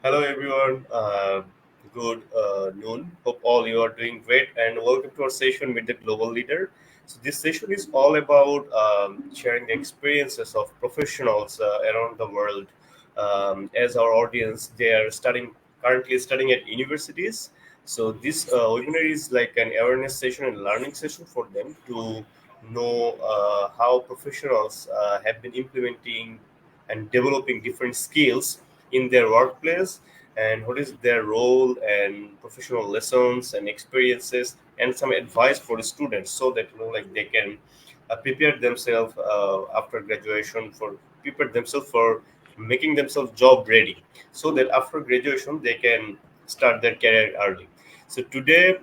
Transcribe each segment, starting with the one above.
Hello, everyone. Good noon. Hope all you are doing great, and welcome to our session with the global leader. So this session is all about sharing the experiences of professionals around the world. As our audience, they are currently studying at universities. So this webinar is like an awareness session and learning session for them to know how professionals have been implementing and developing different skills in their workplace, and what is their role and professional lessons and experiences, and some advice for the students so that like they can prepare themselves after graduation, for prepare themselves for making themselves job ready, so that after graduation they can start their career early. So today,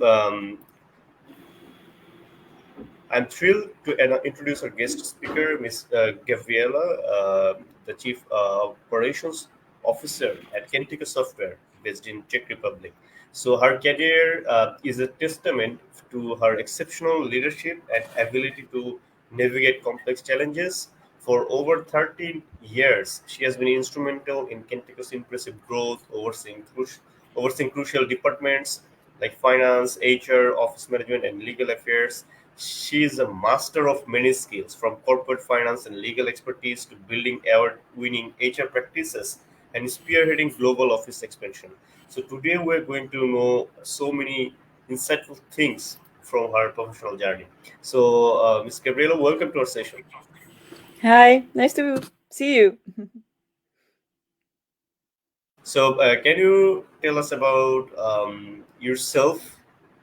I'm thrilled to introduce our guest speaker, Ms. Gabriela, the Chief Operations Officer at Kentica Software, based in Czech Republic. So her career is a testament to her exceptional leadership and ability to navigate complex challenges. For over 13 years, she has been instrumental in Kentica's impressive growth, overseeing crucial departments like finance, HR, office management, and legal affairs. She is a master of many skills, from corporate finance and legal expertise to building award winning HR practices and spearheading global office expansion. So, today we're going to know so many insightful things from her professional journey. So, Ms. Gabriela, welcome to our session. Hi, nice to see you. So, can you tell us about yourself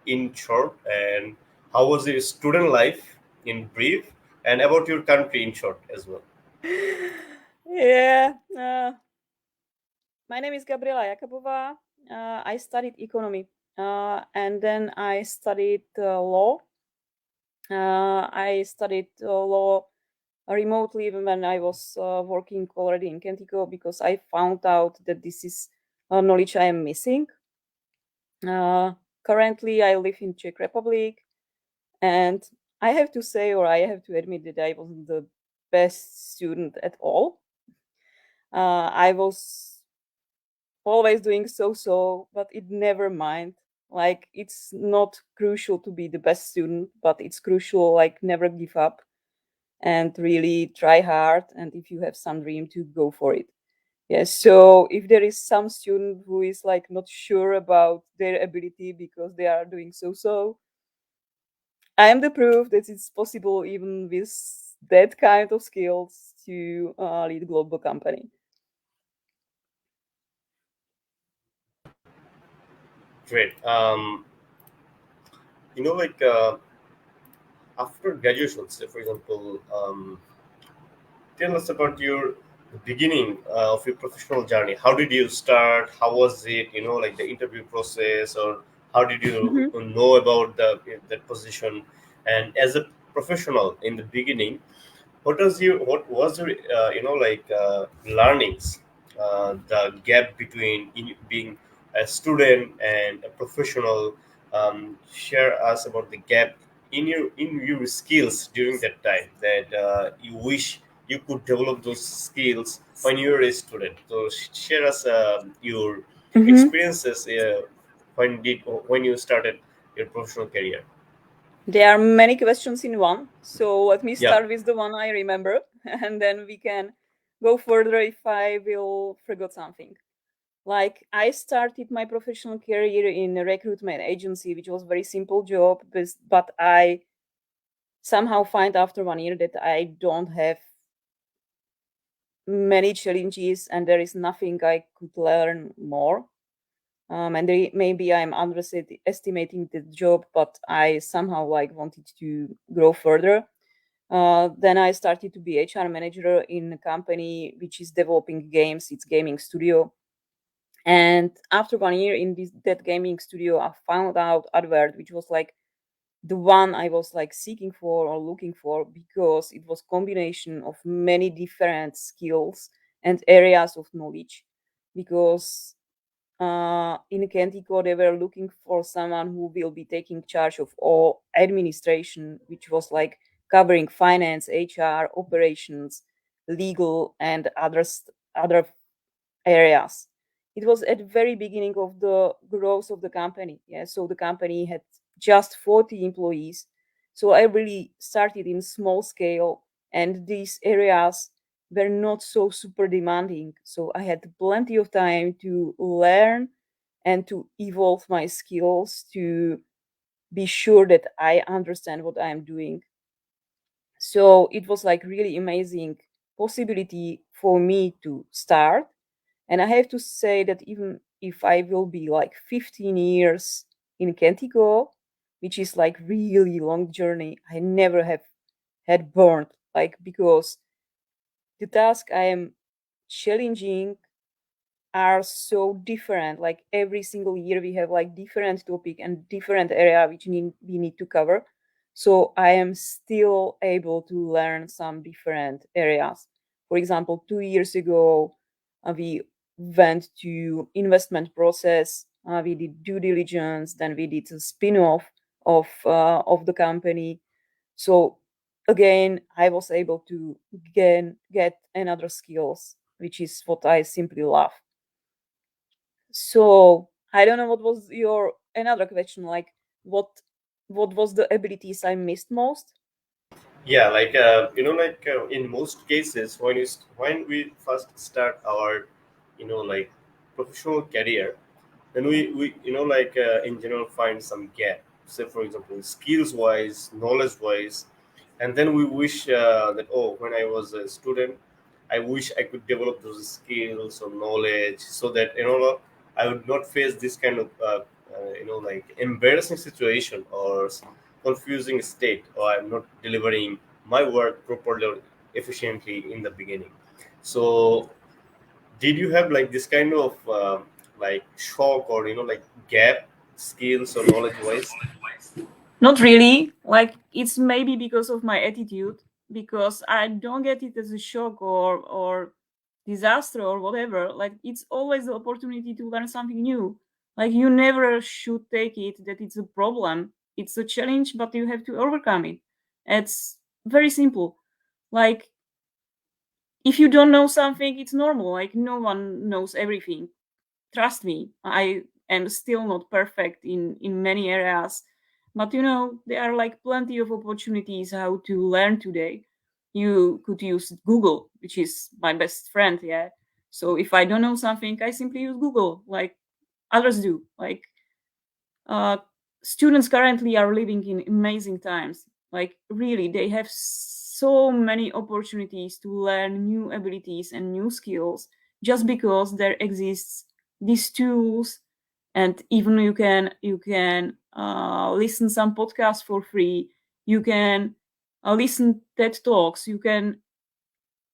in short, and how was your student life in brief, and about your country in short as well? Yeah, my name is Gabriela Jakabova. I studied economy and then I studied law. I studied law remotely even when I was working already in Kentico because I found out that this is knowledge I am missing. Uh, Currently, I live in Czech Republic, and I have to say, or I have to admit, that I wasn't the best student at all. I was always doing so, but it never mind. Like, it's not crucial to be the best student, but it's crucial, like, never give up and really try hard. And if you have some dream, to go for it. Yes. So if there is some student who is like not sure about their ability because they are doing so, I am the proof that it's possible even with that kind of skills to lead global company. Great. Like after graduation, say for example, tell us about your beginning of your professional journey. How did you start? How was it? Like the interview process, or how did you Mhm. know about the that position? And as a professional in the beginning, what was your learnings, the gap between being a student and a professional. Share us about the gap in your skills during that time that you wish you could develop those skills when you were a student. So share us your Mhm. experiences when you started your professional career. There are many questions in one. So let me Yeah. start with the one I remember, and then we can go further if I will forget something. Like I started my professional career in a recruitment agency, which was a very simple job, but I somehow find after 1 year that I don't have many challenges and there is nothing I could learn more. Maybe I'm underestimating the job, but I somehow like wanted to grow further. Then I started to be HR manager in a company which is developing games. It's gaming studio. And after 1 year in that gaming studio, I found out advert, which was like the one I was like seeking for or looking for because it was combination of many different skills and areas of knowledge. Because in Kentico, they were looking for someone who will be taking charge of all administration, which was like covering finance, HR, operations, legal, and other areas. it was at the very beginning of the growth of the company. Yeah, so the company had just 40 employees. So I really started in small scale, and these areas were not so super demanding. So I had plenty of time to learn and to evolve my skills to be sure that I understand what I am doing. So it was like really amazing possibility for me to start. And I have to say that even if I will be like 15 years in Kentigo, which is like really long journey, I never have had burned, like, because the task I am challenging are so different. Like every single year we have like different topic and different area which we need to cover. So I am still able to learn some different areas. For example, 2 years ago, we went to investment process. We did due diligence. Then we did a spin-off of the company. So again, I was able to get another skills, which is what I simply love. So I don't know what was your another question, like what what was the abilities I missed most? Yeah, like in most cases, when we first start our like professional career, then we in general find some gap. Say for example, skills wise, knowledge wise, and then we wish that, oh, when I was a student, I wish I could develop those skills or knowledge so that I would not face this kind of like embarrassing situation or confusing state, or I'm not delivering my work properly or efficiently in the beginning. So did you have like this kind of like shock or like gap, skills or knowledge wise? Not really. Like it's maybe because of my attitude, because I don't get it as a shock or disaster or whatever. Like it's always the opportunity to learn something new. Like you never should take it that it's a problem. It's a challenge, but you have to overcome it. It's very simple. Like if you don't know something, it's normal. Like no one knows everything. Trust me, I am still not perfect in many areas, but there are like plenty of opportunities how to learn today. You could use Google, which is my best friend. Yeah, so if I don't know something, I simply use Google like others do. Like uh, students currently are living in amazing times. Like really, they have so many opportunities to learn new abilities and new skills just because there exists these tools, and even you can listen some podcasts for free. You can listen TED talks. You can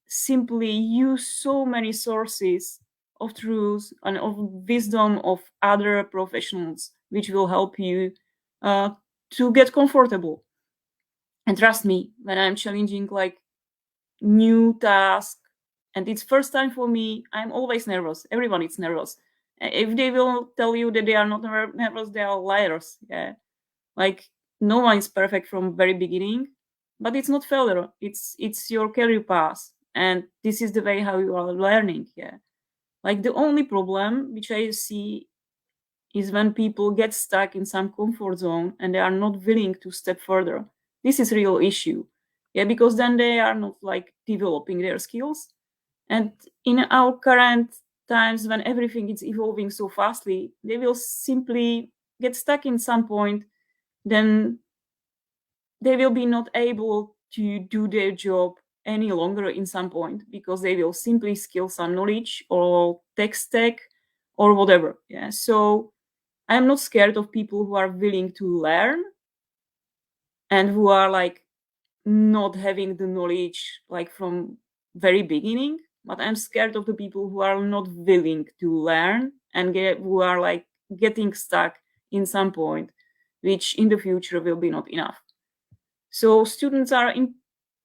simply use so many sources of truth and of wisdom of other professionals, which will help you uh, to get comfortable. And trust me, when I'm challenging like new task, and it's first time for me, I'm always nervous. Everyone is nervous. If they will tell you that they are not nervous, they are liars. Yeah, like no one is perfect from very beginning, but it's not failure. It's your career path, and this is the way how you are learning. Yeah, like the only problem which I see is when people get stuck in some comfort zone and they are not willing to step further. This is real issue. Yeah, because then they are not like developing their skills. And in our current times when everything is evolving so fastly, they will simply get stuck in some point. Then they will be not able to do their job any longer in some point because they will simply skill some knowledge or tech stack or whatever. Yeah, so I'm not scared of people who are willing to learn and who are like not having the knowledge like from very beginning, but I'm scared of the people who are not willing to learn and who are like getting stuck in some point, which in the future will be not enough. So students are in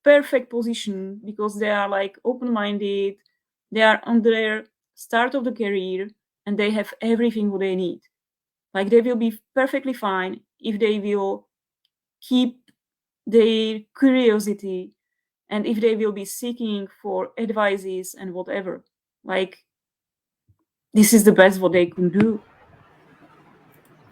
perfect position because they are like open-minded, they are on their start of the career, and they have everything what they need. Like they will be perfectly fine if they will keep their curiosity and if they will be seeking for advices and whatever. Like this is the best what they can do.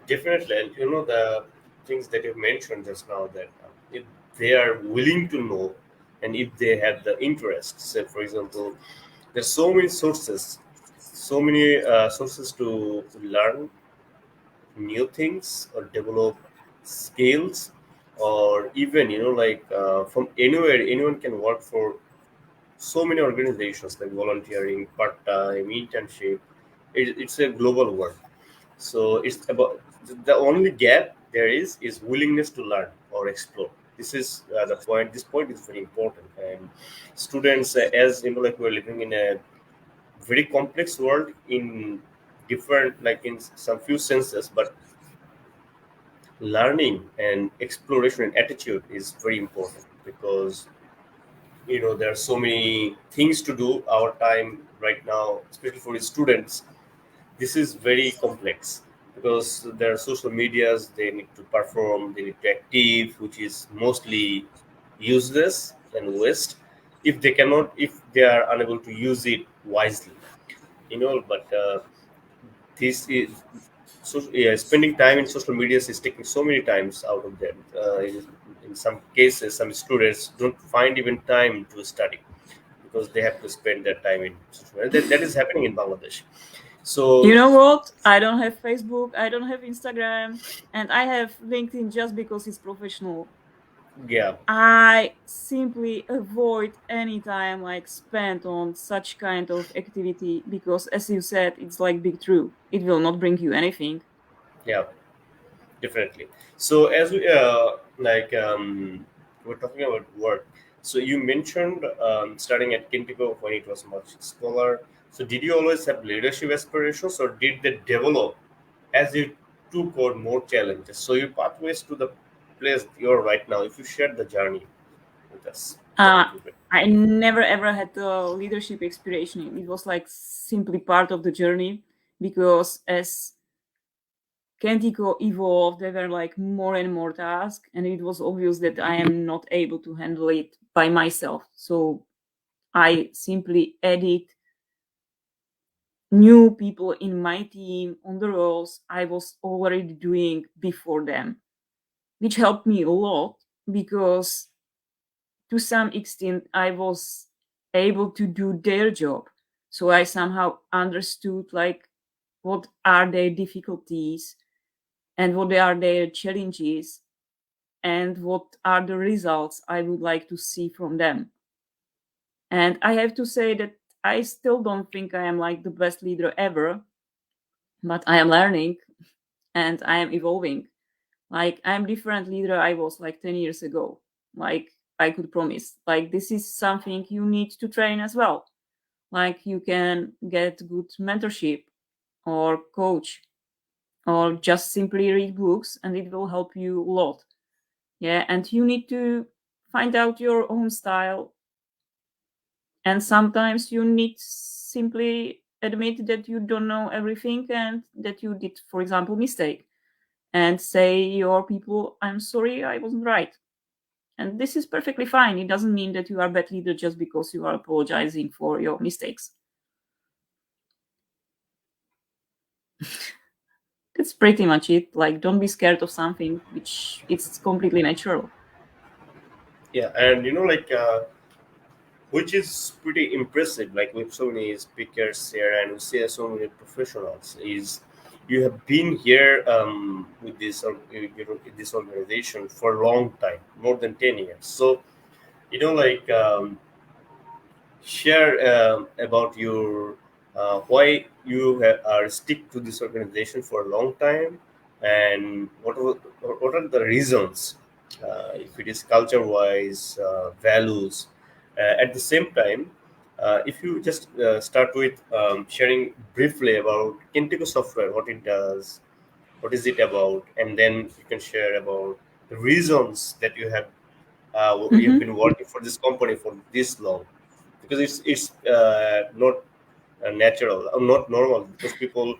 Definitely, and the things that you mentioned just now, that if they are willing to know, and if they have the interest. Say, for example, there's so many sources to learn new things or develop skills, or even from anywhere anyone can work for so many organizations, like volunteering, part-time, internship. It's a global world. So it's about the only gap there is willingness to learn or explore. This is the point. This point is very important. And students, as like we're living in a very complex world in different, like in some few senses, but learning and exploration and attitude is very important, because there are so many things to do our time right now, especially for the students. This is very complex, because there are social medias, they need to perform, they need to active, which is mostly useless and waste if they cannot, if they are unable to use it wisely. But this is, so yeah, spending time in social media is taking so many times out of them. In some cases, some students don't find even time to study, because they have to spend their time in social media. That is happening in Bangladesh. You So know what? I don't have Facebook, I don't have Instagram, and I have LinkedIn just because it's professional. yeah, I simply avoid any time like spent on such kind of activity because, as you said, it's like big true. It will not bring you anything. yeah, definitely. So as we we're talking about work. So you mentioned starting at Kintico when it was much smaller. So did you always have leadership aspirations, or did they develop as you took on more challenges? So your pathways to the place you're right now, if you share the journey with us, that Uh, would be great. I never ever had the leadership inspiration. It was like simply part of the journey because as Kentico evolved, there were like more and more tasks, and it was obvious that I am not able to handle it by myself. So I simply added new people in my team on the roles I was already doing before them, which helped me a lot because to some extent I was able to do their job. So I somehow understood like what are their difficulties and what are their challenges and what are the results I would like to see from them. And I have to say that I still don't think I am like the best leader ever, but I am learning and I am evolving. Like I'm different leader I was like 10 years ago. Like I could promise. Like this is something you need to train as well. Like you can get good mentorship or coach or just simply read books and it will help you a lot. Yeah, and you need to find out your own style and sometimes you need simply admit that you don't know everything and that you did for example mistake and say your people I'm sorry I wasn't right, and this is perfectly fine. It doesn't mean that you are a bad leader just because you are apologizing for your mistakes. That's pretty much it. Like don't be scared of something which it's completely natural. Yeah, and which is pretty impressive. Like with so many speakers here, and we see so many professionals, is you have been here with this organization for a long time, more than 10 years. So like share about your why you are stick to this organization for a long time, and what are the reasons, if it is culture wise, values. At the same time, if you just start with sharing briefly about Kintico software, what it does, what is it about, and then you can share about the reasons that you have Mm-hmm. been working for this company for this long, because it's not natural or not normal, because people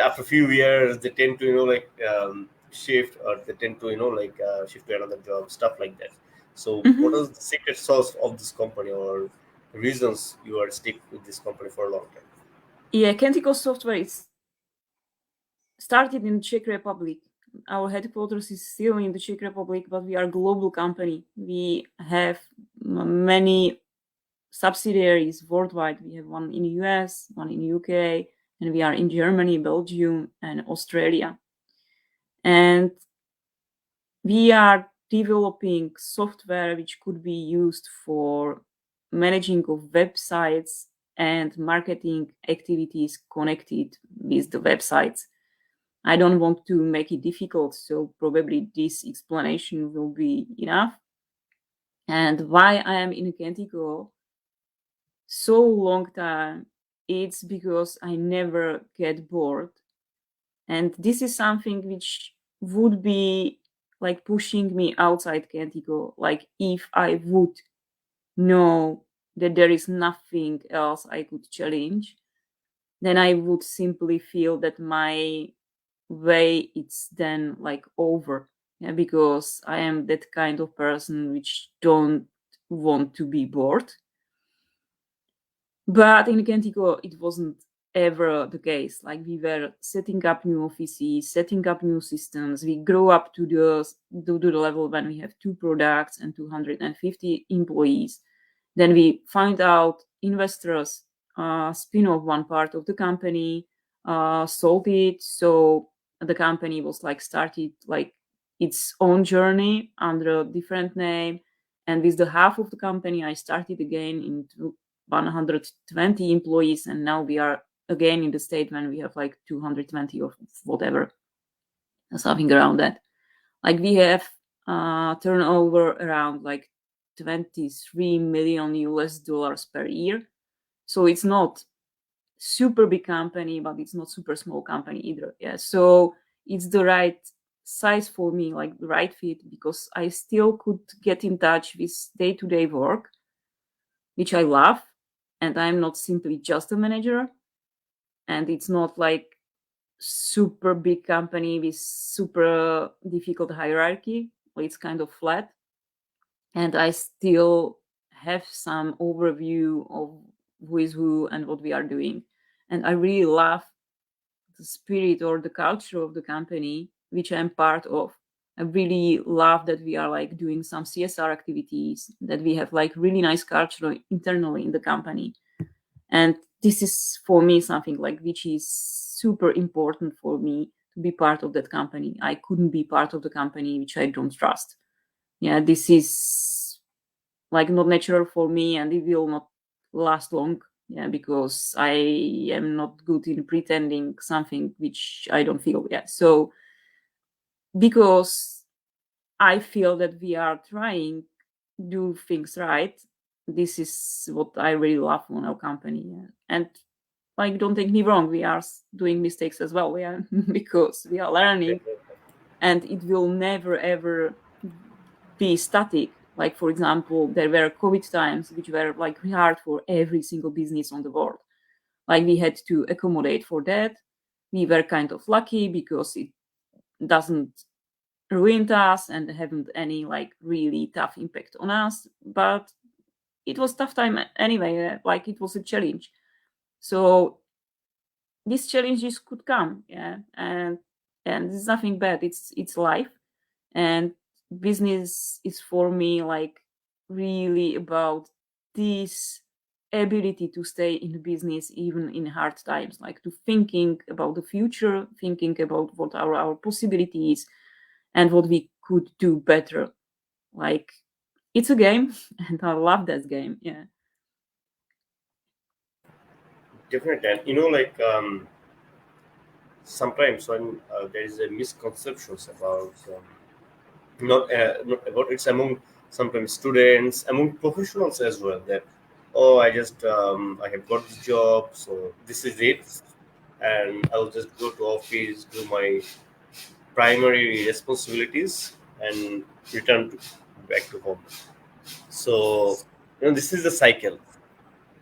after a few years they tend to shift, or they tend to shift to another job, stuff like that. So what Mm-hmm. is the secret sauce of this company, or the reasons you are stick with this company for a long time? Yeah, Kentico Software is started in Czech Republic. Our headquarters is still in the Czech Republic, but we are a global company. We have many subsidiaries worldwide. We have one in the US, one in the UK, and we are in Germany, Belgium, and Australia. And we are developing software which could be used for managing of websites and marketing activities connected with the websites. I don't want to make it difficult, so probably this explanation will be enough. And why I am in Kentico so long time, it's because I never get bored. And this is something which would be like pushing me outside Kentico. Like if I would know that there is nothing else I could challenge, then I would simply feel that my way it's then like over. Yeah, because I am that kind of person which don't want to be bored. But in Kentico, it wasn't ever the case. Like we were setting up new offices, setting up new systems. We grow up to the level when we have 2 products and 250 employees. Then we find out investors spin off one part of the company, sold it. So the company was like started like its own journey under a different name. And with the half of the company, I started again in 120 employees, and now we are again in the state when we have like 220 or whatever, something around that. Like we have turnover around like 23 million US dollars per year. So it's not super big company, but it's not super small company either. Yeah. So it's the right size for me, like the right fit, because I still could get in touch with day-to-day work, which I love. And I'm not simply just a manager. And it's not like super big company with super difficult hierarchy. It's kind of flat. And I still have some overview of who is who and what we are doing. And I really love the spirit or the culture of the company, which I'm part of. I really love that we are like doing some CSR activities, that we have like really nice culture internally in the company. And this is for me something like which is super important for me to be part of that company. I couldn't be part of the company which I don't trust. Yeah, this is like not natural for me, and it will not last long. Yeah, because I am not good in pretending something which I don't feel. Yeah, so because I feel that we are trying do things right, this is what I really love on our company. Yeah. And like, don't take me wrong, we are doing mistakes as well. Yeah, because we are learning, and it will never ever be static. Like, for example, there were COVID times which were like hard for every single business on the world. Like we had to accommodate for that. We were kind of lucky because it doesn't ruin us and haven't any like really tough impact on us. But it was tough time anyway. Like it was a challenge. So these challenges could come, yeah, and it's nothing bad. It's life, and business is for me like really about this ability to stay in the business even in hard times, like to thinking about the future, thinking about what are our possibilities and what we could do better. Like it's a game and I love that game. Yeah. Definitely. And sometimes when there is a misconceptions about not about it's among sometimes students, among professionals as well, that oh, I have got this job, so this is it, and I'll just go to office, do my primary responsibilities, and return back to home. So this is the cycle.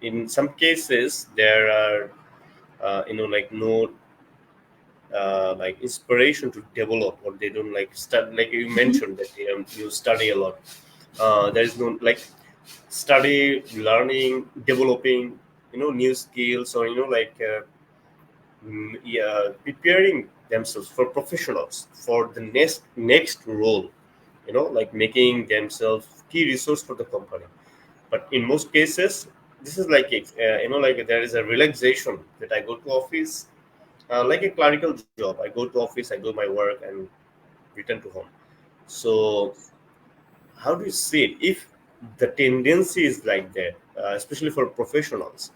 In some cases there are like no like inspiration to develop, or they don't like study, like you Mhm. mentioned that you study a lot. There is no like study learning developing new skills, or yeah, preparing themselves for professionals for the next role, like making themselves key resource for the company. But in most cases, this is like like there is a relaxation that I go to office, like a clerical job. I go to office, I do my work, and return to home. So how do you see it if the tendency is like that, especially for professionals,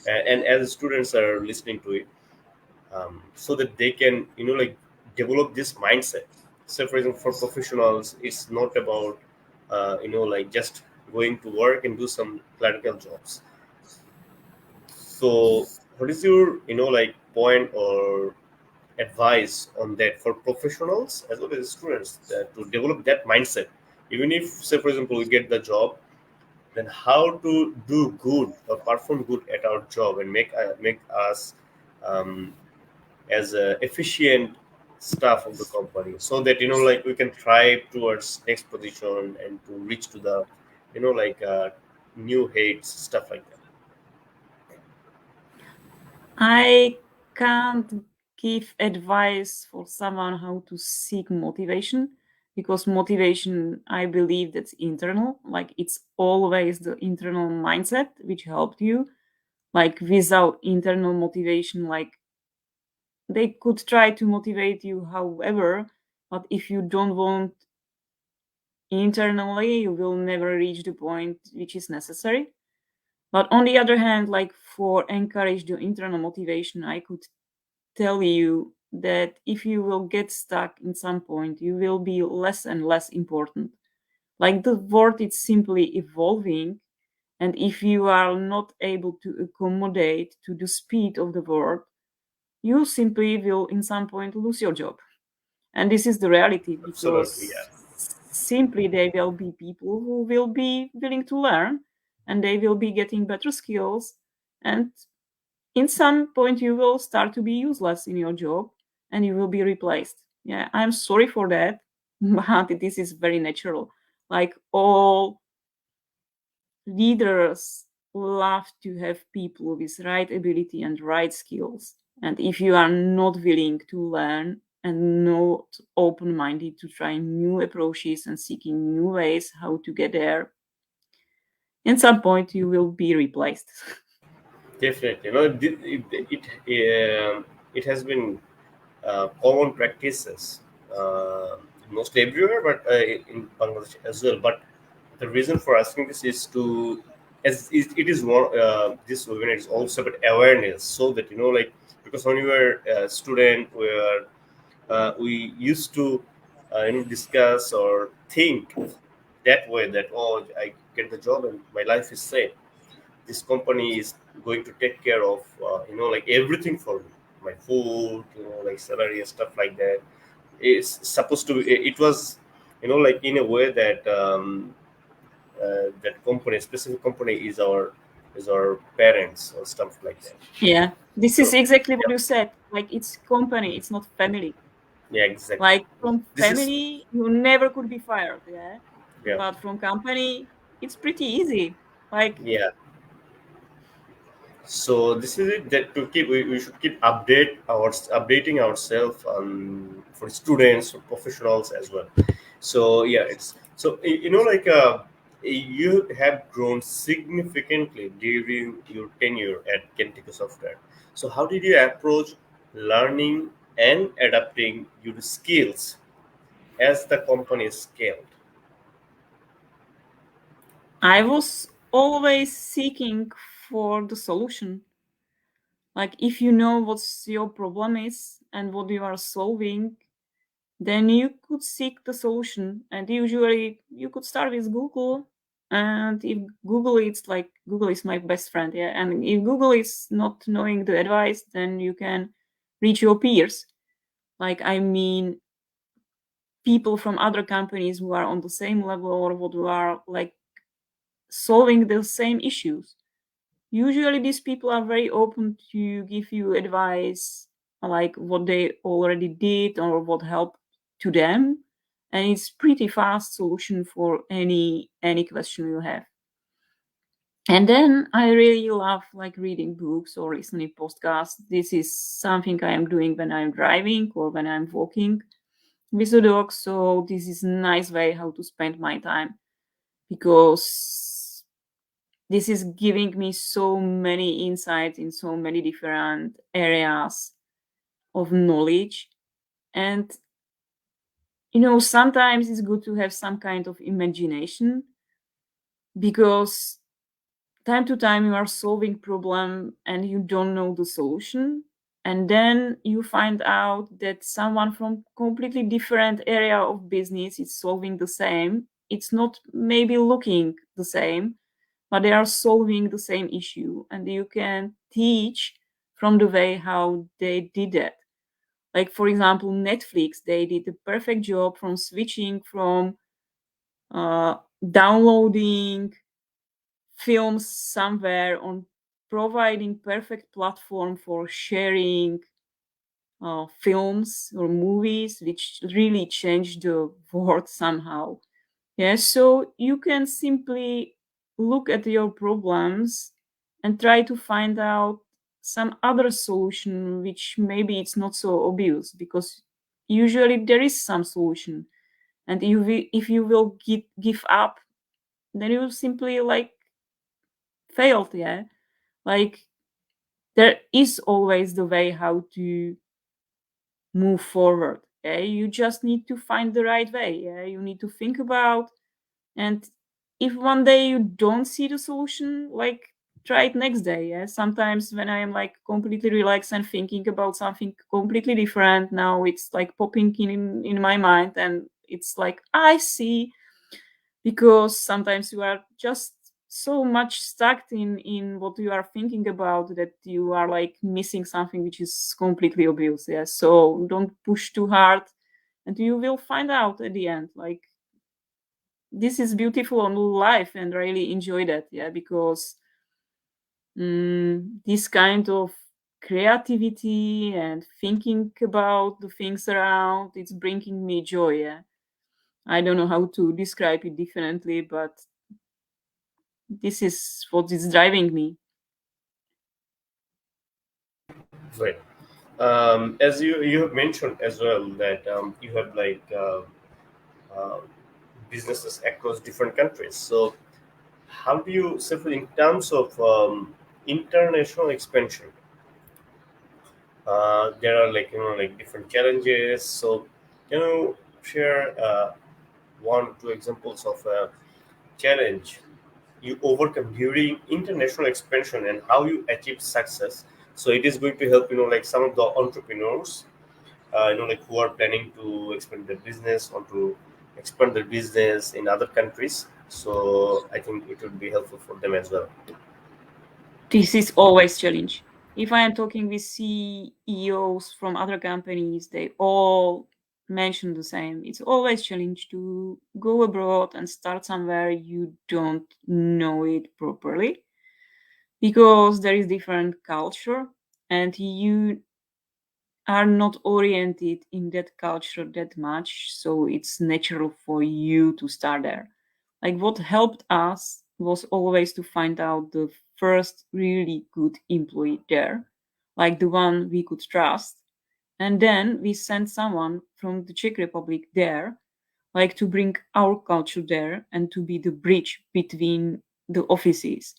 and as students are listening to it, so that they can like develop this mindset. So for example, for professionals, it's not about like just going to work and do some clerical jobs. So what is your like point or advice on that for professionals as well as students, to develop that mindset? Even if, say for example, we get the job, then how to do good or perform good at our job and make us um, as a efficient staff of the company, so that like we can thrive towards next position and to reach to the like new heights, stuff like that. I can't give advice for someone how to seek motivation, because motivation, I believe, that's internal. Like it's always the internal mindset which helped you. Like without internal motivation, like they could try to motivate you however, but if you don't want internally, you will never reach the point which is necessary. But on the other hand, like for encourage the internal motivation, I could tell you that if you will get stuck in some point, you will be less and less important. Like the world is simply evolving, and if you are not able to accommodate to the speed of the world, you simply will in some point lose your job. And this is the reality, Absolutely, because yeah. simply there will be people who will be willing to learn, and they will be getting better skills, and in some point you will start to be useless in your job and you will be replaced. Yeah, I'm sorry for that, but this is very natural. Like all leaders love to have people with right ability and right skills, and if you are not willing to learn and not open-minded to try new approaches and seeking new ways how to get there, in some point you will be replaced. Definitely, it has been common practices, mostly everywhere, but in Bangladesh as well. But the reason for asking this is to, as it is one, this webinar is also about awareness, so that like, because when we were a student, we used to discuss or think that way, that oh, I get the job and my life is safe. This company is going to take care of like everything for me, my food, like salary and stuff like that. It's supposed to it was like in a way that that company, specific company, is our parents or stuff like that. Yeah, this is So exactly what yeah, you said. Like it's company, it's not family. yeah, exactly. Like from This is, family, you never could be fired. Yeah, yeah, but from company, it's pretty easy. Like yeah. So this is it, that to keep, we should keep updating ourselves, for students, for professionals as well. So yeah, it's so like you have grown significantly during your tenure at Kentucky Software. So how did you approach learning and adapting your skills as the company scaled? I was always seeking for the solution. Like if you know what your problem is and what you are solving, then you could seek the solution. And usually you could start with Google. And if Google is like Google is my best friend, yeah. And if Google is not knowing the advice, then you can reach your peers. Like I mean, people from other companies who are on the same level or who are like solving the same issues. Usually these people are very open to give you advice, like what they already did or what helped to them, and it's pretty fast solution for any question you have. And then I really love like reading books or listening podcasts. This is something I am doing when I'm driving or when I'm walking with the dog. So this is a nice way how to spend my time, because this is giving me so many insights in so many different areas of knowledge. And sometimes it's good to have some kind of imagination, because time to time you are solving problem and you don't know the solution, and then you find out that someone from completely different area of business is solving the same. It's not maybe looking the same, but they are solving the same issue, and you can teach from the way how they did it. Like for example, Netflix, they did a perfect job from switching from uh, downloading films somewhere on providing perfect platform for sharing films or movies, which really changed the world somehow. Yeah, so you can simply look at your problems and try to find out some other solution, which maybe it's not so obvious, because usually there is some solution. And if you will give up, then you simply like failed. Yeah, like there is always the way how to move forward. Yeah, you just need to find the right way. Yeah, you need to think about. And if one day you don't see the solution, like try it next day. Yeah, sometimes when I am like completely relaxed and thinking about something completely different, now it's like popping in my mind, and it's like I see. Because sometimes you are just so much stuck in what you are thinking about, that you are like missing something which is completely obvious. Yeah, so don't push too hard, and you will find out at the end. Like this is beautiful on life, and really enjoy that. Yeah, because this kind of creativity and thinking about the things around, it's bringing me joy. Yeah, I don't know how to describe it differently, but this is what is driving me. Right. As you have mentioned as well that you have uh, businesses across different countries. So how do you say in terms of international expansion? There are like different challenges. So can you share one or two examples of a challenge you overcome during international expansion and how you achieve success? So it is going to help like some of the entrepreneurs like who are planning to expand their business or to expand their business in other countries. So I think it would be helpful for them as well. This is always challenge. If I am talking with CEOs from other companies, they all mention the same. It's always challenge to go abroad and start somewhere you don't know it properly, because there is different culture, and you are not oriented in that culture that much, so it's natural for you to start there. Like what helped us was always to find out the first really good employee there, like the one we could trust, and then we sent someone from the Czech Republic there, like to bring our culture there and to be the bridge between the offices.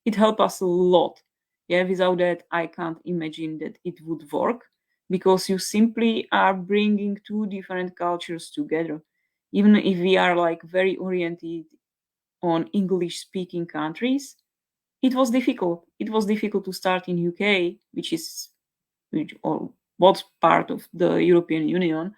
It helped us a lot. Yeah, without that, I can't imagine that it would work, because you simply are bringing two different cultures together. Even if we are like very oriented on English speaking countries, it was difficult. It was difficult to start in UK, which or was part of the European Union,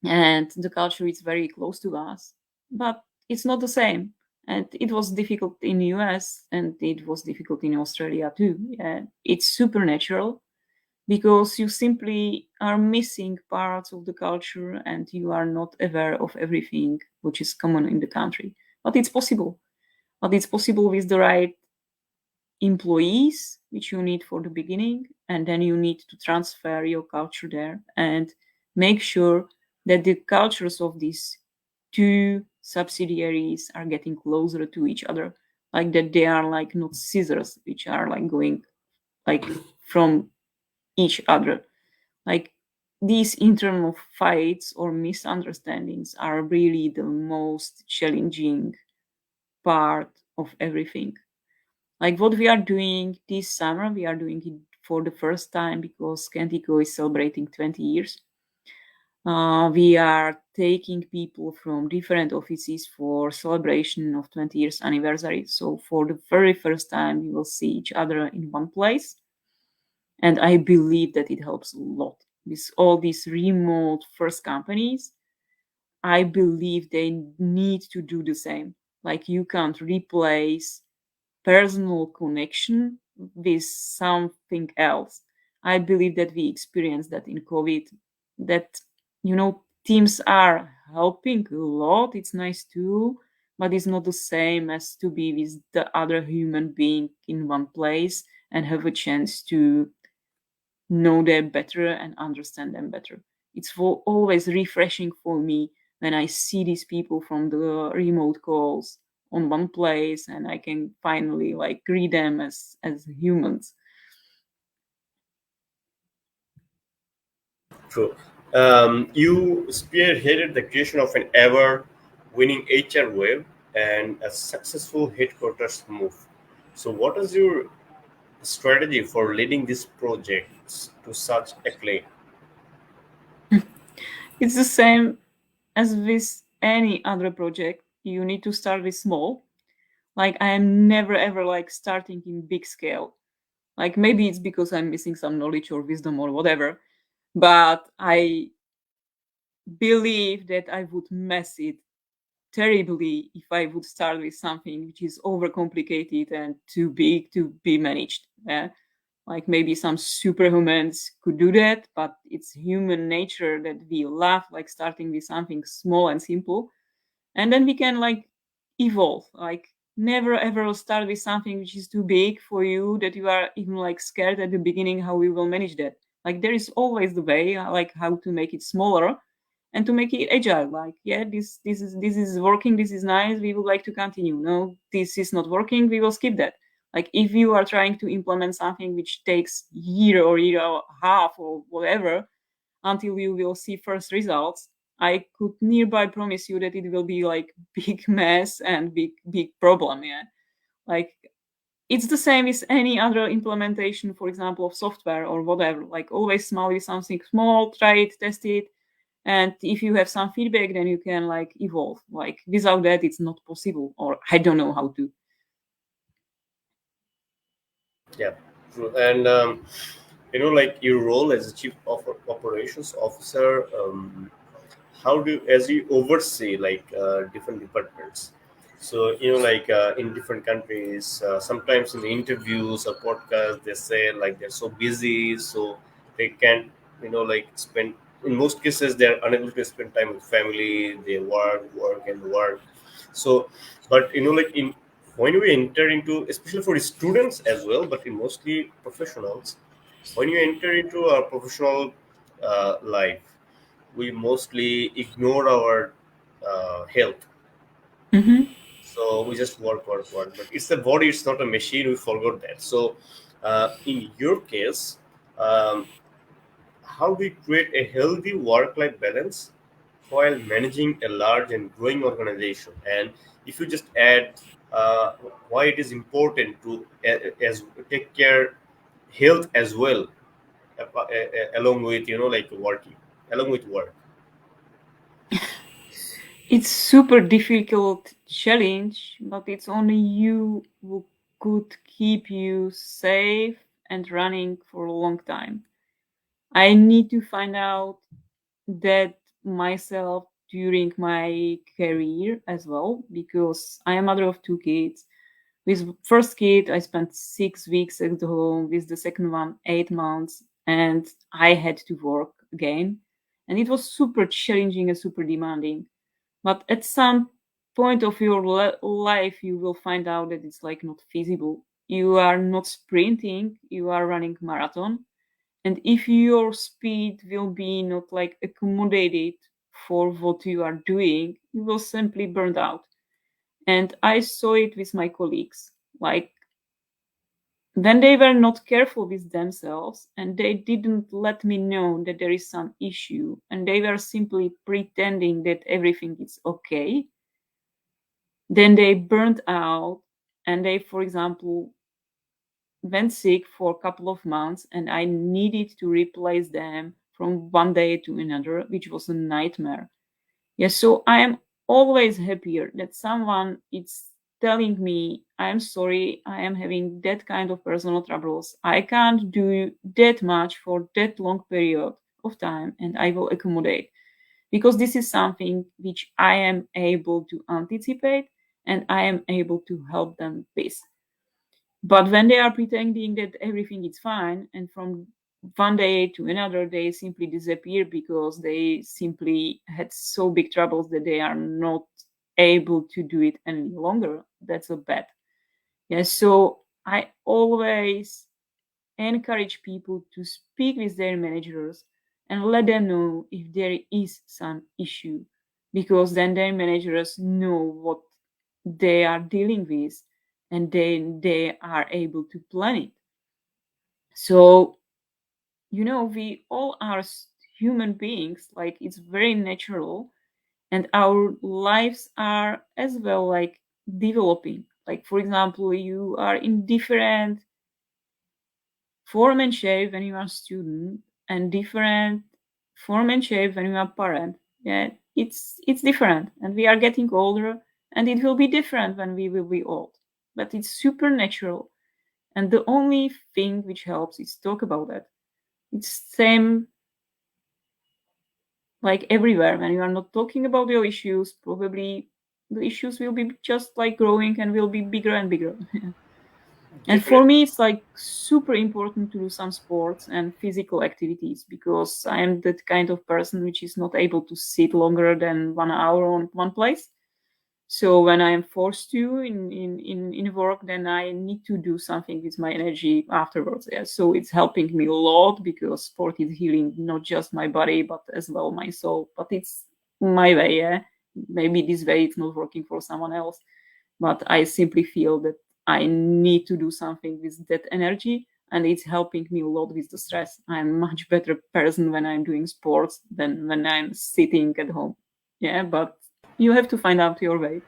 and the culture is very close to us, but it's not the same. And it was difficult in the US, and it was difficult in Australia too. Yeah, it's supernatural, because you simply are missing parts of the culture and you are not aware of everything which is common in the country. But it's possible. But it's possible with the right employees, which you need for the beginning, and then you need to transfer your culture there and make sure that the cultures of these two subsidiaries are getting closer to each other. like that they are like not scissors which are like going like from each other. Like these internal fights or misunderstandings are really the most challenging part of everything. Like what we are doing this summer, we are doing it for the first time because Cantico is celebrating 20 years. We are taking people from different offices for celebration of 20 years anniversary. So for the very first time, we will see each other in one place. And I believe that it helps a lot. With all these remote first companies, I believe they need to do the same. Like you can't replace personal connection with something else. I believe that we experienced that in COVID, that, teams are helping a lot. It's nice too, but it's not the same as to be with the other human being in one place and have a chance to know them better and understand them better. It's always refreshing for me when I see these people from the remote calls on one place and I can finally like greet them as humans. True. You spearheaded the creation of an ever-winning HR web and a successful headquarters move. So, what is your strategy for leading these projects to such acclaim? It's the same as with any other project. You need to start with small. Like I am never ever like starting in big scale. Like maybe it's because I'm missing some knowledge or wisdom or whatever, but I believe that I would mess it terribly if I would start with something which is overcomplicated and too big to be managed. Like maybe some superhumans could do that, but it's human nature that we love like starting with something small and simple, and then we can like evolve. Like never ever start with something which is too big for you that you are even like scared at the beginning how we will manage that. Like there is always the way like how to make it smaller and to make it agile. Like yeah, this is working, this is nice, we would like to continue. No, this is not working, we will skip that. Like if you are trying to implement something which takes year or year or half or whatever until you will see first results, I could nearby promise you that it will be like big mess and big problem. Yeah, like it's the same with any other implementation, for example, of software or whatever. Like always small with something small, try it, test it, and if you have some feedback, then you can like evolve. Like without that, it's not possible, or I don't know how to. Yeah, true. And like your role as a chief operations officer, how do as you oversee like different departments. So like in different countries, sometimes in the interviews or podcasts, they say like they're so busy, so they can't like spend. In most cases, they're unable to spend time with family. They work and work. So, but like in when we enter into, especially for students as well, but in mostly professionals, when you enter into a professional life, we mostly ignore our health. Hmm. So we just work. But it's the body, it's not a machine. We forgot that. So in your case, um, how do we create a healthy work-life balance while managing a large and growing organization? And if you just add why it is important to as take care health as well, along with like working, along with work. It's super difficult challenge, but it's only you who could keep you safe and running for a long time. I need to find out that myself during my career as well, because I am mother of two kids. With first kid, I spent 6 weeks at home. With the second one, 8 months, and I had to work again, and it was super challenging and super demanding. But at some point of your life, you will find out that it's like not feasible. You are not sprinting; you are running marathon, and if your speed will be not like accommodated for what you are doing, you will simply burn out. And I saw it with my colleagues. Like when they were not careful with themselves and they didn't let me know that there is some issue and they were simply pretending that everything is okay, then they burnt out and they, for example, went sick for a couple of months and I needed to replace them from one day to another, which was a nightmare. Yes, so I am always happier that someone is telling me, I'm sorry, I am having that kind of personal troubles. I can't do that much for that long period of time and I will accommodate. Because this is something which I am able to anticipate and I am able to help them with. But when they are pretending that everything is fine and from one day to another they simply disappear because they simply had so big troubles that they are not able to do it any longer, that's a bad. Yes, so I always encourage people to speak with their managers and let them know if there is some issue, because then their managers know what they are dealing with and then they are able to plan it. So, we all are human beings, like it's very natural, and our lives are as well like developing. Like, for example, you are in different form and shape when you are a student and different form and shape when you are parent. Yeah, it's different and we are getting older and it will be different when we will be old, but it's supernatural. And the only thing which helps is talk about that. It's same like everywhere. When you are not talking about your issues, probably the issues will be just like growing and will be bigger and bigger. And for Definitely. me, it's like super important to do some sports and physical activities because I am that kind of person which is not able to sit longer than 1 hour on one place. So when I am forced to in work, then I need to do something with my energy afterwards. Yeah. So it's helping me a lot because sport is healing not just my body but as well my soul. But it's my way. Yeah. Maybe this way it's not working for someone else, but I simply feel that I need to do something with that energy and it's helping me a lot with the stress. I'm a much better person when I'm doing sports than when I'm sitting at home. Yeah, but you have to find out your way.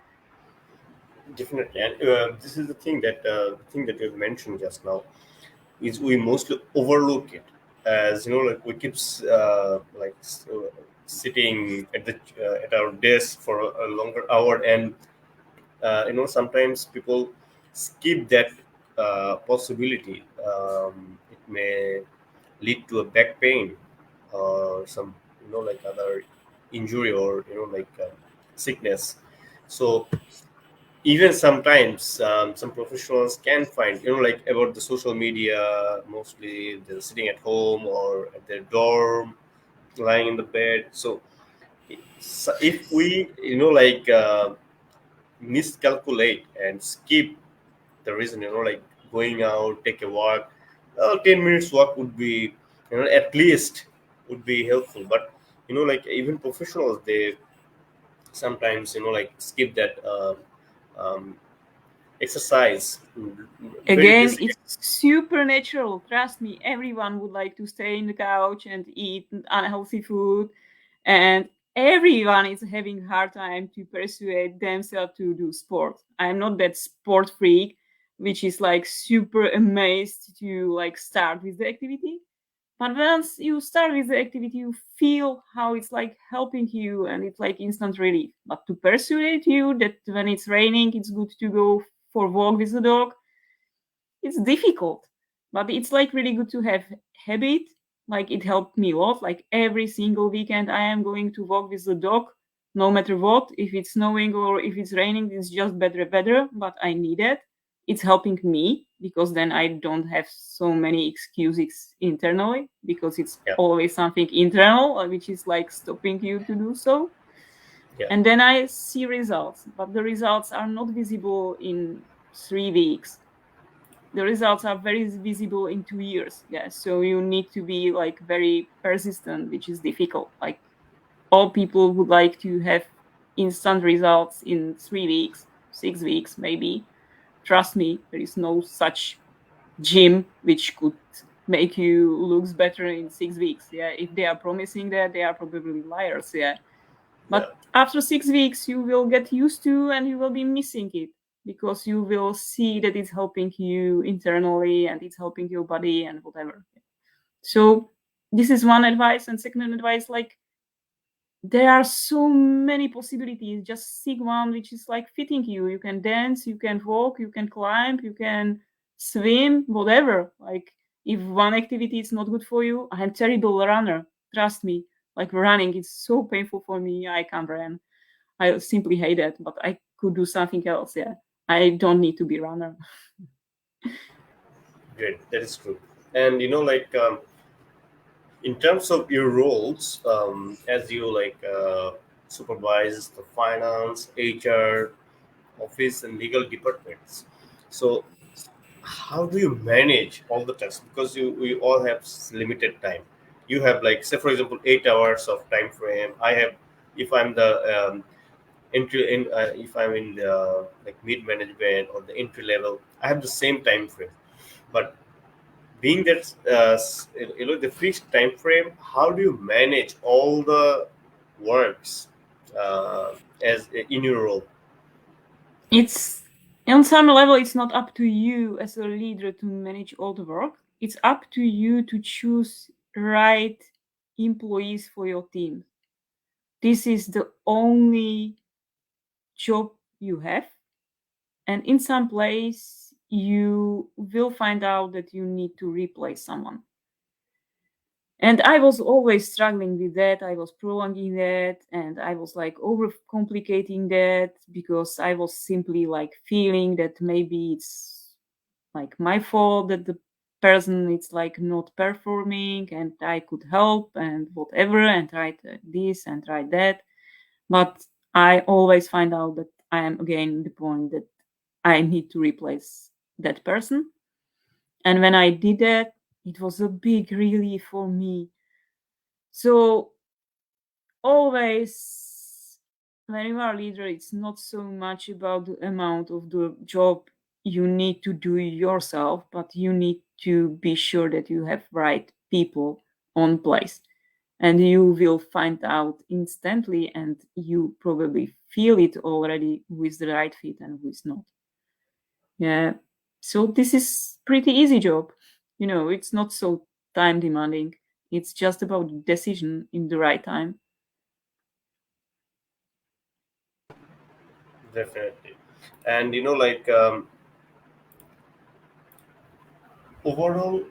Definitely, and this is the thing that you've mentioned just now is we mostly overlook it, as like we keep sitting at our desk for a longer hour, and sometimes people skip that possibility. It may lead to a back pain or some like other injury or sickness. So even sometimes some professionals can find like about the social media, mostly they're sitting at home or at their dorm, lying in the bed. So if we miscalculate and skip the reason, like going out, take a walk, 10 minutes walk would be at least would be helpful. But like even professionals, they sometimes like skip that um, exercise, very Again, basic. it's supernatural. Trust me, everyone would like to stay in the couch and eat unhealthy food, and everyone is having a hard time to persuade themselves to do sport. I'm not that sport freak, which is like super amazed to like start with the activity. But once you start with the activity, you feel how it's like helping you and it's like instant relief. But to persuade you that when it's raining, it's good to go for a walk with the dog, it's difficult. But it's like really good to have habit. Like it helped me a lot. Like every single weekend, I am going to walk with the dog, no matter what. If it's snowing or if it's raining, it's just better weather. But I need it. It's helping me because then I don't have so many excuses internally because it's Yeah, always something internal which is like stopping you to do so. yeah, And then I see results, but the results are not visible in 3 weeks. The results are very visible in 2 years. Yeah, so you need to be like very persistent, which is difficult. Like all people would like to have instant results in 3 weeks, 6 weeks, maybe. trust me, there is no such gym which could make you looks better in 6 weeks. Yeah, if they are promising that, they are probably liars. Yeah, Yeah, but after 6 weeks, you will get used to and you will be missing it because you will see that it's helping you internally and it's helping your body and whatever. So this is one advice. And second advice, like there are so many possibilities. Just seek one which is like fitting you. You can dance, you can walk, you can climb, you can swim, whatever. Like if one activity is not good for you, I'm a terrible runner. Trust me. Like running is so painful for me. I can't run. I simply hate it, but I could do something else. Yeah. I don't need to be runner. great. That is true. And like in terms of your roles, as you supervise the finance, HR, office, and legal departments. So how do you manage all the tasks? Because we all have limited time. You have, like, say for example, 8 hours of time frame. I have, if I'm the entry in if I'm in the like mid management or the entry level, I have the same time frame. But being that the fixed time frame, how do you manage all the works as in your role? It's on some level, it's not up to you as a leader to manage all the work. It's up to you to choose right employees for your team. This is the only job you have. And in some place, you will find out that you need to replace someone. And I was always struggling with that. I was prolonging that and I was like overcomplicating that because I was simply like feeling that maybe it's like my fault that the person is like not performing and I could help and whatever and try this and try that. But I always find out that I am again the point that I need to replace that person. And when I did that, it was a big relief for me. So always when you are a leader, it's not so much about the amount of the job you need to do yourself, but you need to be sure that you have right people on place. And you will find out instantly, and you probably feel it already who is the right fit and who is not. Yeah. So this is pretty easy job. It's not so time demanding. It's just about decision in the right time. Definitely. And overall,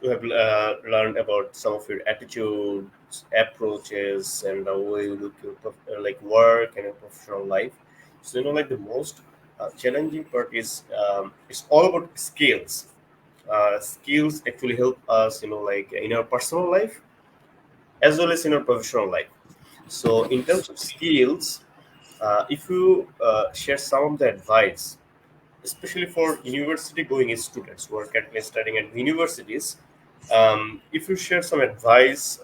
you have learned about some of your attitudes, approaches, and the way you look your like work and your professional life. So like the most challenging part is it's all about skills. Skills actually help us, like in our personal life as well as in our professional life. So in terms of skills, if you share some of the advice, especially for university going students who are currently studying at universities, if you share some advice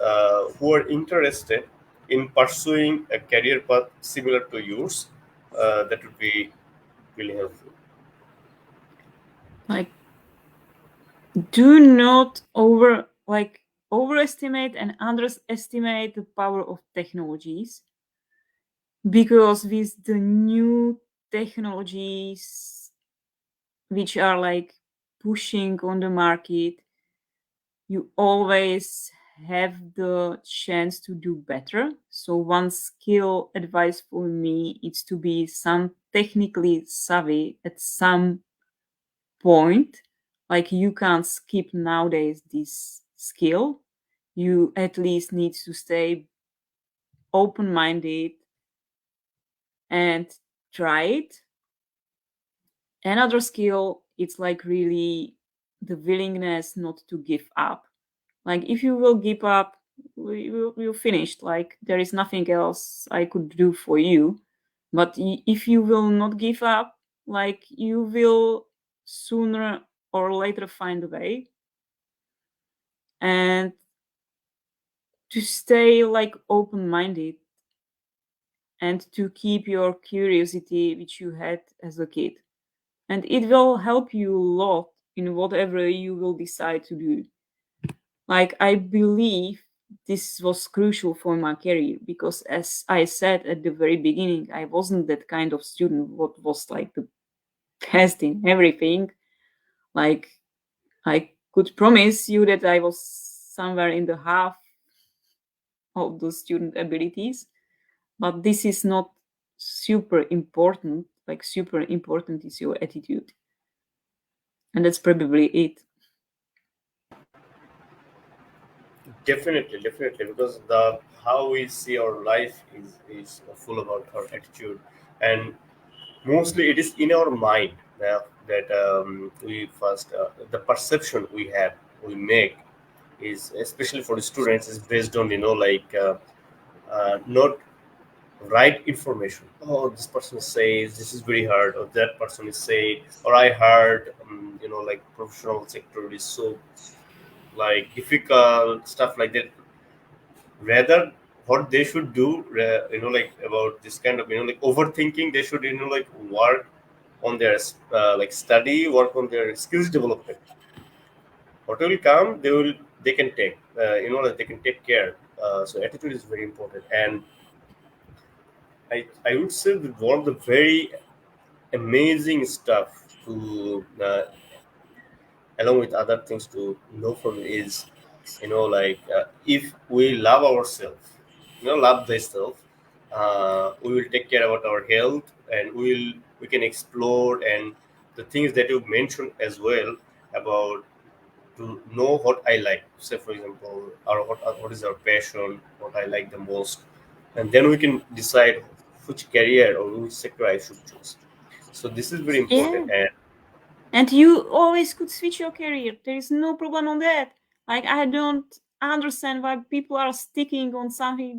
who are interested in pursuing a career path similar to yours, that would be really helpful. Like, do not overestimate and underestimate the power of technologies, because with the new technologies which are like pushing on the market, you always have the chance to do better. So one skill advice for me is to be some technically savvy at some point. Like you can't skip nowadays this skill. You at least need to stay open-minded and try it. Another skill, it's like really the willingness not to give up. Like if you will give up, we're finished. Like there is nothing else I could do for you. But if you will not give up, like you will sooner or later find a way. And to stay like open-minded and to keep your curiosity which you had as a kid. and it will help you a lot in whatever you will decide to do. Like, I believe this was crucial for my career because, as I said at the very beginning, I wasn't that kind of student what was like the best in everything. Like, I could promise you that I was somewhere in the half of the student abilities, but this is not super important. Like, super important is your attitude, and that's probably it. Definitely, definitely, because the how we see our life is full about our attitude, and mostly it is in our mind that we first the perception we make is, especially for the students, is based on not right information. Oh, this person says this is very hard, or that person is saying, or I heard, like professional sector is so like difficult stuff like that. Rather, what they should do, like about this kind of like overthinking, they should like work on their like study, work on their skills development. What will come, they can take, like they can take care. So attitude is very important, and I would say that one of the very amazing stuff to along with other things to know from it is, if we love ourselves, love thyself, we will take care about our health, and we can explore, and the things that you mentioned as well about to know what I like. Say, for example, what is our passion, what I like the most, and then we can decide which career or which sector I should choose. So this is very Yeah. important, and And you always could switch your career. There is no problem on that. Like, I don't understand why people are sticking on something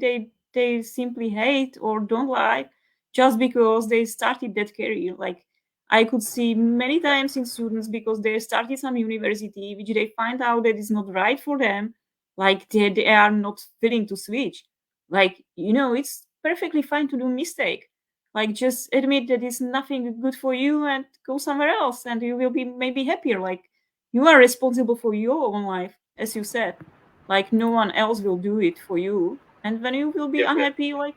they simply hate or don't like just because they started that career. Like, I could see many times in students because they started some university which they find out that is not right for them, like they are not willing to switch. Like, it's perfectly fine to do mistake. Like, just admit that it's nothing good for you and go somewhere else, and you will be maybe happier. Like, you are responsible for your own life, as you said. Like, no one else will do it for you. And when you will be definitely, unhappy, like,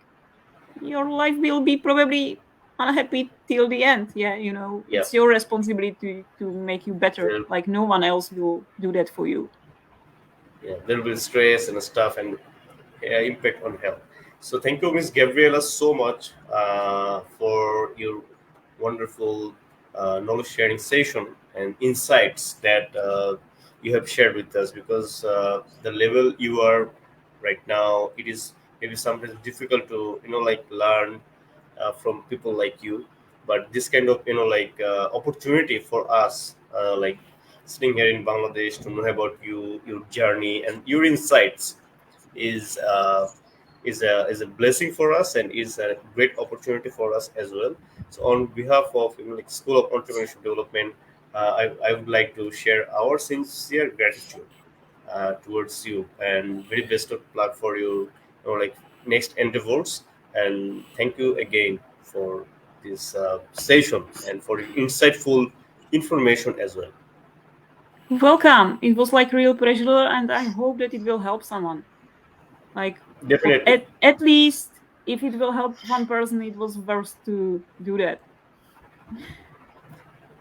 your life will be probably unhappy till the end. Yeah, yeah. it's your responsibility to make you better. There, Like, no one else will do that for you. yeah, there will be stress and stuff, and impact on health. So thank you, Miss Gabriela, so much for your wonderful knowledge sharing session and insights that you have shared with us. Because the level you are right now, it is maybe sometimes difficult to like learn from people like you. But this kind of like opportunity for us, like sitting here in Bangladesh, to know about you, your journey, and your insights is is a blessing for us, and is a great opportunity for us as well. So on behalf of like School of Entrepreneurship Development, I would like to share our sincere gratitude towards you, and very best of luck for you, like next endeavors. And thank you again for this session and for your insightful information as well. Welcome. It was like real pleasure, and I hope that it will help someone. Like, Definitely, at least if it will help one person, it was worth to do that.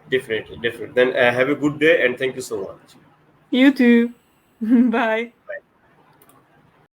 definitely, definitely. Then have a good day, and thank you so much. You too. Bye.